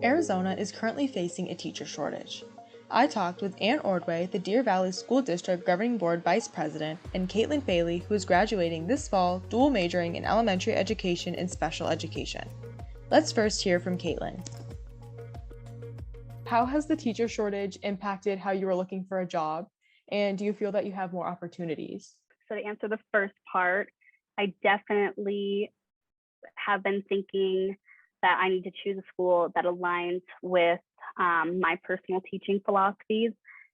Arizona is currently facing a teacher shortage. I talked with Ann Ordway, the Deer Valley School District Governing Board Vice President, and Caitlyn Faley, who is graduating this fall, dual majoring in elementary education and special education. Let's first hear from Caitlyn. How has the teacher shortage impacted how you are looking for a job? And do you feel that you have more opportunities? So to answer the first part, I definitely have been thinking that I need to choose a school that aligns with my personal teaching philosophies,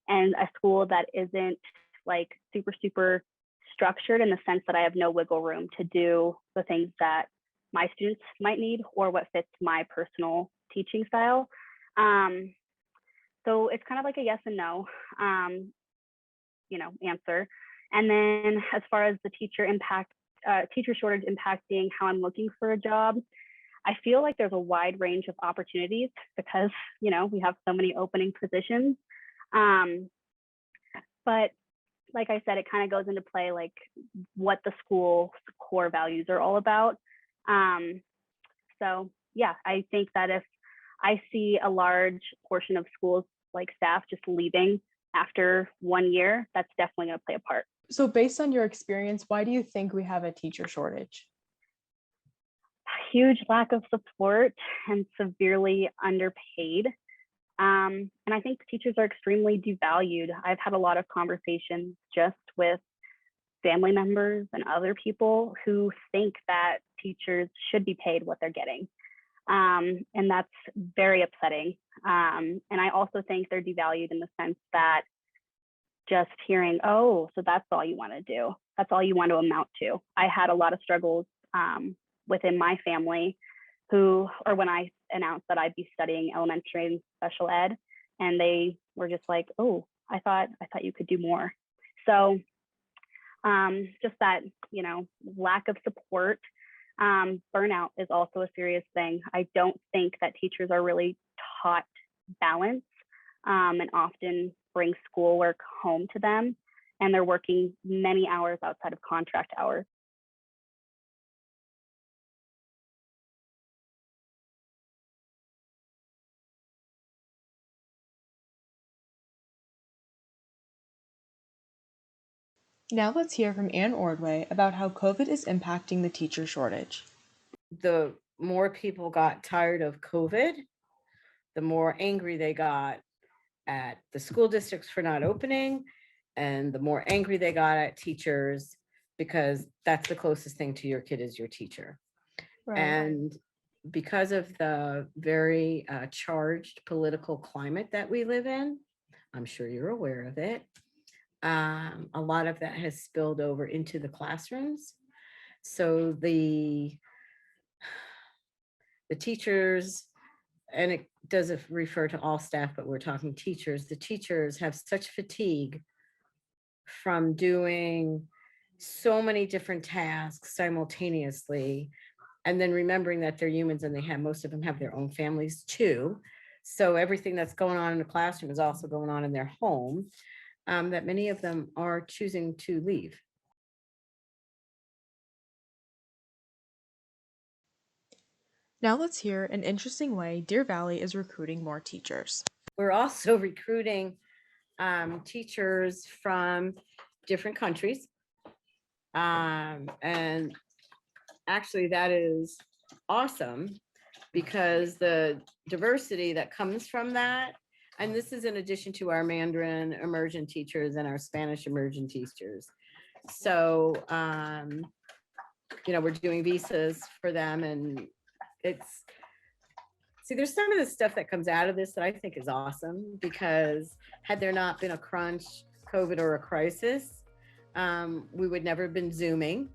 and a school that isn't like super structured in the sense that I have no wiggle room to do the things that my students might need or what fits my personal teaching style. So it's kind of like a yes and no, answer. And then as far as the teacher shortage impacting how I'm looking for a job, I feel like there's a wide range of opportunities because, we have so many opening positions. But like I said, it kind of goes into play, like what the school's core values are all about. So yeah, I think that if I see a large portion of schools like staff just leaving after 1 year, that's definitely going to play a part. So based on your experience, why do you think we have a teacher shortage? Huge lack of support and severely underpaid. And I think teachers are extremely devalued. I've had a lot of conversations just with family members and other people who think that teachers should be paid what they're getting. And that's very upsetting. And I also think they're devalued in the sense that just hearing, oh, so that's all you want to do. That's all you want to amount to. I had a lot of struggles within my family when I announced that I'd be studying elementary and special ed, and they were just like, oh, I thought you could do more. So just that, lack of support. Burnout is also a serious thing. I don't think that teachers are really taught balance and often bring schoolwork home to them, and they're working many hours outside of contract hours. Now let's hear from Ann Ordway about how COVID is impacting the teacher shortage. The more people got tired of COVID, the more angry they got at the school districts for not opening, and the more angry they got at teachers, because that's the closest thing to your kid is your teacher. Right. And because of the very charged political climate that we live in, I'm sure you're aware of it, a lot of that has spilled over into the classrooms. So the teachers, and it doesn't refer to all staff, but we're talking teachers, the teachers have such fatigue from doing so many different tasks simultaneously, and then remembering that they're humans and most of them have their own families too. So everything that's going on in the classroom is also going on in their home, that many of them are choosing to leave. Now let's hear an interesting way Deer Valley is recruiting more teachers. We're also recruiting teachers from different countries. And actually that is awesome because the diversity that comes from that, and this is in addition to our Mandarin immersion teachers and our Spanish immersion teachers. So, we're doing visas for them, and there's some of the stuff that comes out of this that I think is awesome, because had there not been a crunch, COVID, or a crisis, we would never have been Zooming.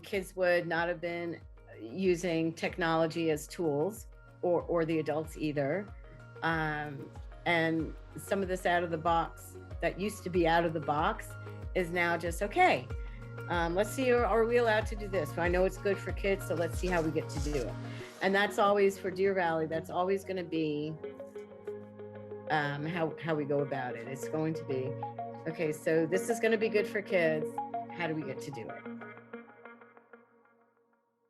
Kids would not have been using technology as tools, or the adults either. And some of this out of the box that used to be out of the box is now just, okay, let's see, are we allowed to do this? I know it's good for kids, so let's see how we get to do it. And that's always for Deer Valley, that's always going to be how we go about it. It's going to be, okay, so this is going to be good for kids. How do we get to do it?